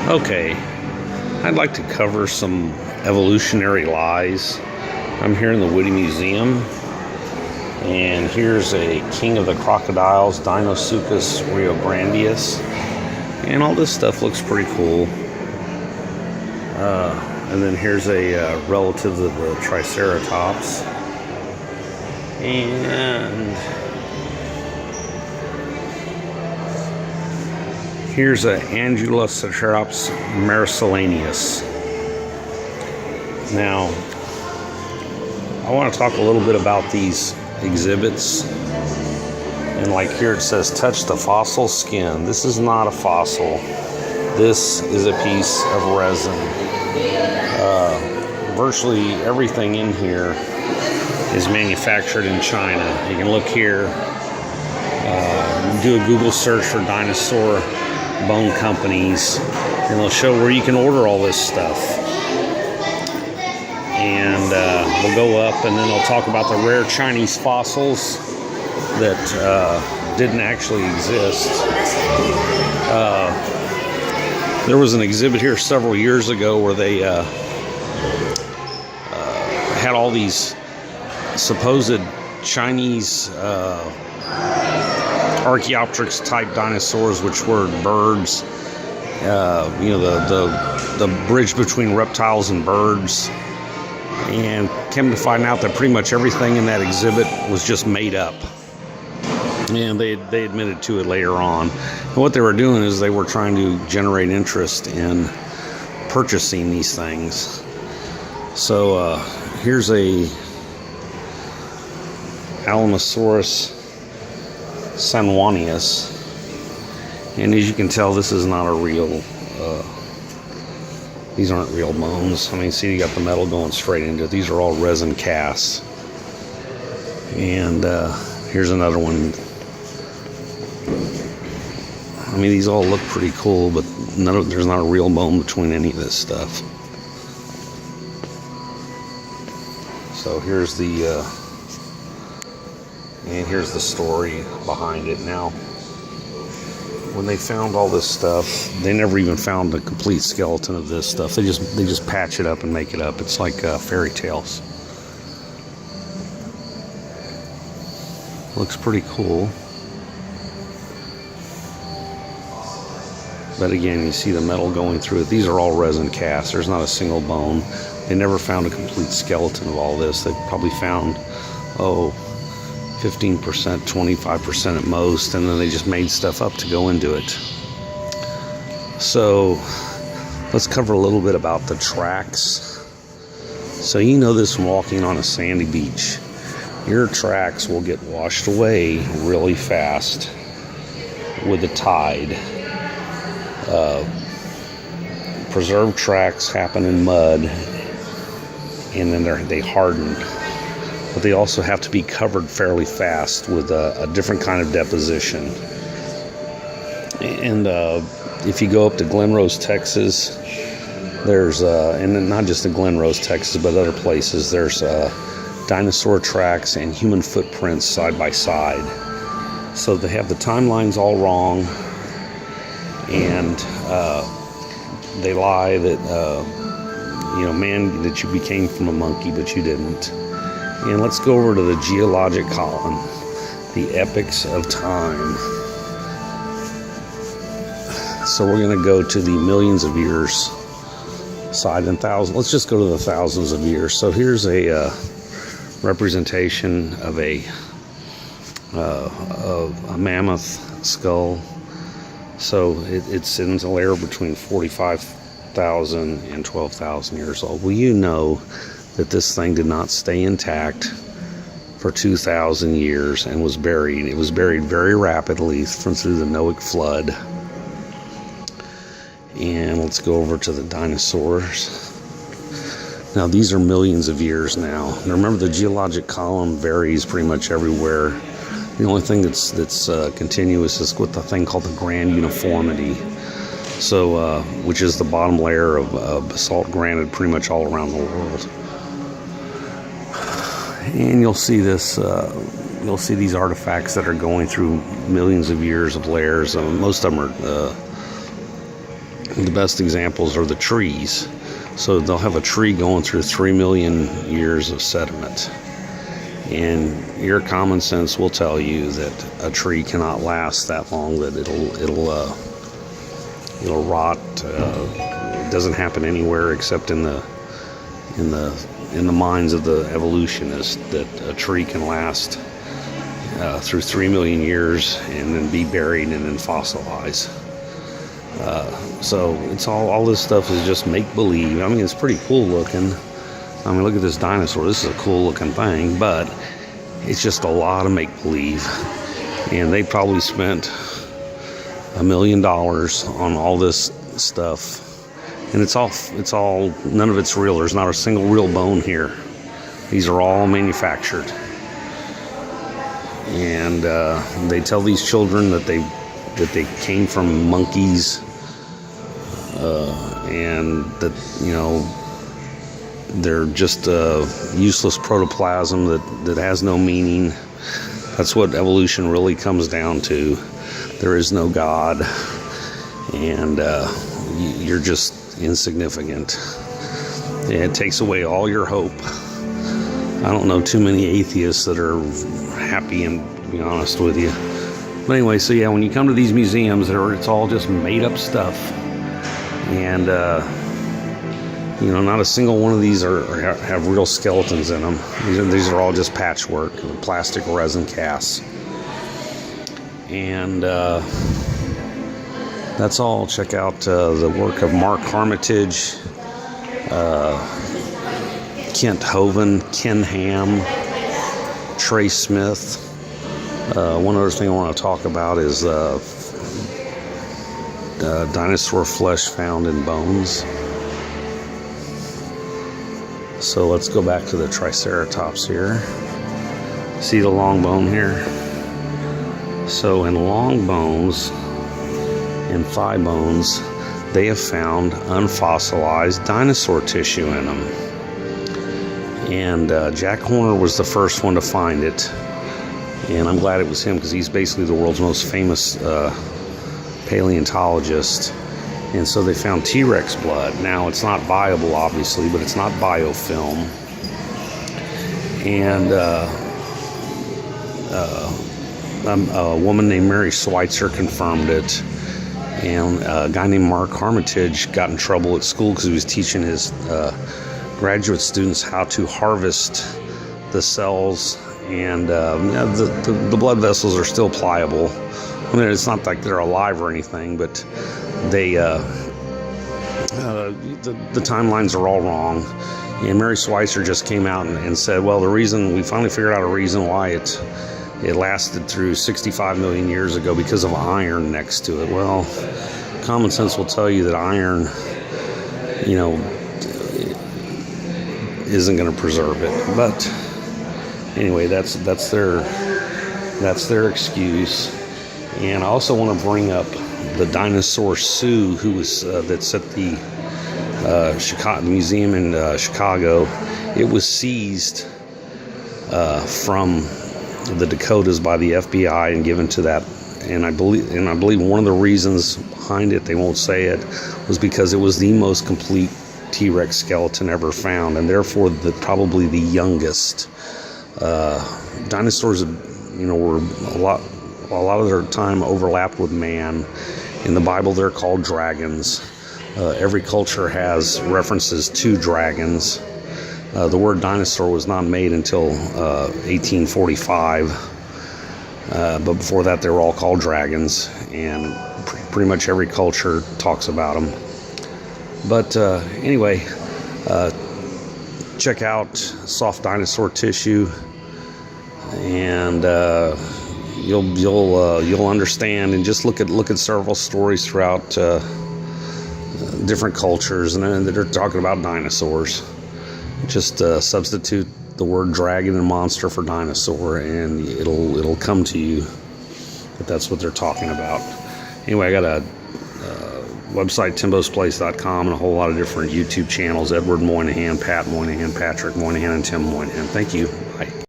Okay, I'd like to cover some evolutionary lies. I'm here in the Woody Museum, and here's a king of the crocodiles, Dinosaur riobrandius, and all this stuff looks pretty cool. And then here's a relative of the Triceratops, and here's a Anguloceratops marcellinus. Now, I want to talk a little bit about these exhibits. And like here it says, touch the fossil skin. This is not a fossil. This is a piece of resin. Virtually everything in here is manufactured in China. You can look here, do a Google search for dinosaur bone companies, and they'll show where you can order all this stuff. And we'll go up, and then they'll talk about the rare Chinese fossils that didn't actually exist. There was an exhibit here several years ago where they had all these supposed Chinese Archaeopteryx type dinosaurs, which were birds, the bridge between reptiles and birds, and came to find out that pretty much everything in that exhibit was just made up, and they admitted to it later on. And what they were doing is they were trying to generate interest in purchasing these things. So here's a Allosaurus sanjuanius, and as you can tell, this is not a real these aren't real bones. I mean, see, you got the metal going straight into it. These are all resin casts. And here's another one. I mean, these all look pretty cool, but there's not a real bone between any of this stuff. So here's the and here's the story behind it. Now, when they found all this stuff, they never even found a complete skeleton of this stuff. They just patch it up and make it up. It's like fairy tales. Looks pretty cool. But again, you see the metal going through it. These are all resin casts. There's not a single bone. They never found a complete skeleton of all this. They probably found, 15%, 25% at most, and then they just made stuff up to go into it. So let's cover a little bit about the tracks. So you know this from walking on a sandy beach. Your tracks will get washed away really fast with the tide. Preserved tracks happen in mud, and then they harden. But they also have to be covered fairly fast with a different kind of deposition. And if you go up to Glen Rose, Texas, there's, and not just in Glen Rose, Texas, but other places, there's dinosaur tracks and human footprints side by side. So they have the timelines all wrong, and they lie that, man, that you became from a monkey, but you didn't. And let's go over to the geologic column, the epochs of time. So we're going to go to the millions of years side and thousands. Let's just go to the thousands of years. So here's a representation of a mammoth skull. So it's in a layer between 45,000 and 12,000 years old. Well, you know that this thing did not stay intact for 2,000 years and was buried. It was buried very rapidly through the Noahic flood. And let's go over to the dinosaurs. Now, these are millions of years now. Now, remember, the geologic column varies pretty much everywhere. The only thing that's continuous is with the thing called the grand uniformity. So, which is the bottom layer of basalt granite pretty much all around the world. And you'll see this, you'll see these artifacts that are going through millions of years of layers. Most of them are the best examples are the trees. So they'll have a tree going through 3 million years of sediment. And your common sense will tell you that a tree cannot last that long, that it'll rot. It doesn't happen anywhere except in the minds of the evolutionists, that a tree can last through 3 million years and then be buried and then fossilize. So it's all this stuff is just make-believe. I mean, it's pretty cool looking. I mean, look at this dinosaur. This is a cool looking thing, but it's just a lot of make-believe. And they probably spent $1 million on all this stuff. And it's all, none of it's real. There's not a single real bone here. These are all manufactured. And they tell these children that they came from monkeys, and that, you know, they're just useless protoplasm that has no meaning. That's what evolution really comes down to. There is no God, and you're just insignificant. It takes away all your hope. I don't know too many atheists that are happy, and to be honest with you. But anyway, so yeah, when you come to these museums, it's all just made up stuff. And you know, not a single one of these have real skeletons in them. These are all just patchwork, plastic resin casts. And that's all. Check out the work of Mark Armitage, Kent Hovind, Ken Ham, Trey Smith. One other thing I want to talk about is dinosaur flesh found in bones. So let's go back to the Triceratops here. See the long bone here? So in long bones and thigh bones, they have found unfossilized dinosaur tissue in them. And Jack Horner was the first one to find it. And I'm glad it was him, because he's basically the world's most famous paleontologist. And so they found T-Rex blood. Now, it's not viable, obviously, but it's not biofilm. And a woman named Mary Schweitzer confirmed it. And a guy named Mark Armitage got in trouble at school because he was teaching his graduate students how to harvest the cells. And the blood vessels are still pliable. I mean, it's not like they're alive or anything, but they the timelines are all wrong. And Mary Schweitzer just came out and said, well, we finally figured out a reason why it lasted through 65 million years ago, because of iron next to it. Well, common sense will tell you that iron, you know, isn't going to preserve it. But anyway, that's their excuse. And I also want to bring up the dinosaur Sue, who was that's at the Chicago Museum in Chicago. It was seized from the Dakotas by the FBI and given to that. And I believe one of the reasons behind it, they won't say it, was because it was the most complete T-Rex skeleton ever found, and therefore probably the youngest. Dinosaurs, you know, were a lot of their time overlapped with man. In the Bible, they're called dragons. Every culture has references to dragons. The word dinosaur was not made until 1845. But before that, they were all called dragons, and pretty much every culture talks about them. But anyway, check out soft dinosaur tissue, and you'll understand. And just look at several stories throughout different cultures, and they're talking about dinosaurs. Just substitute the word dragon and monster for dinosaur, and it'll come to you that that's what they're talking about. Anyway, I got a website, timbosplace.com, and a whole lot of different YouTube channels: Edward Moynihan, Pat Moynihan, Patrick Moynihan, and Tim Moynihan. Thank you. Bye.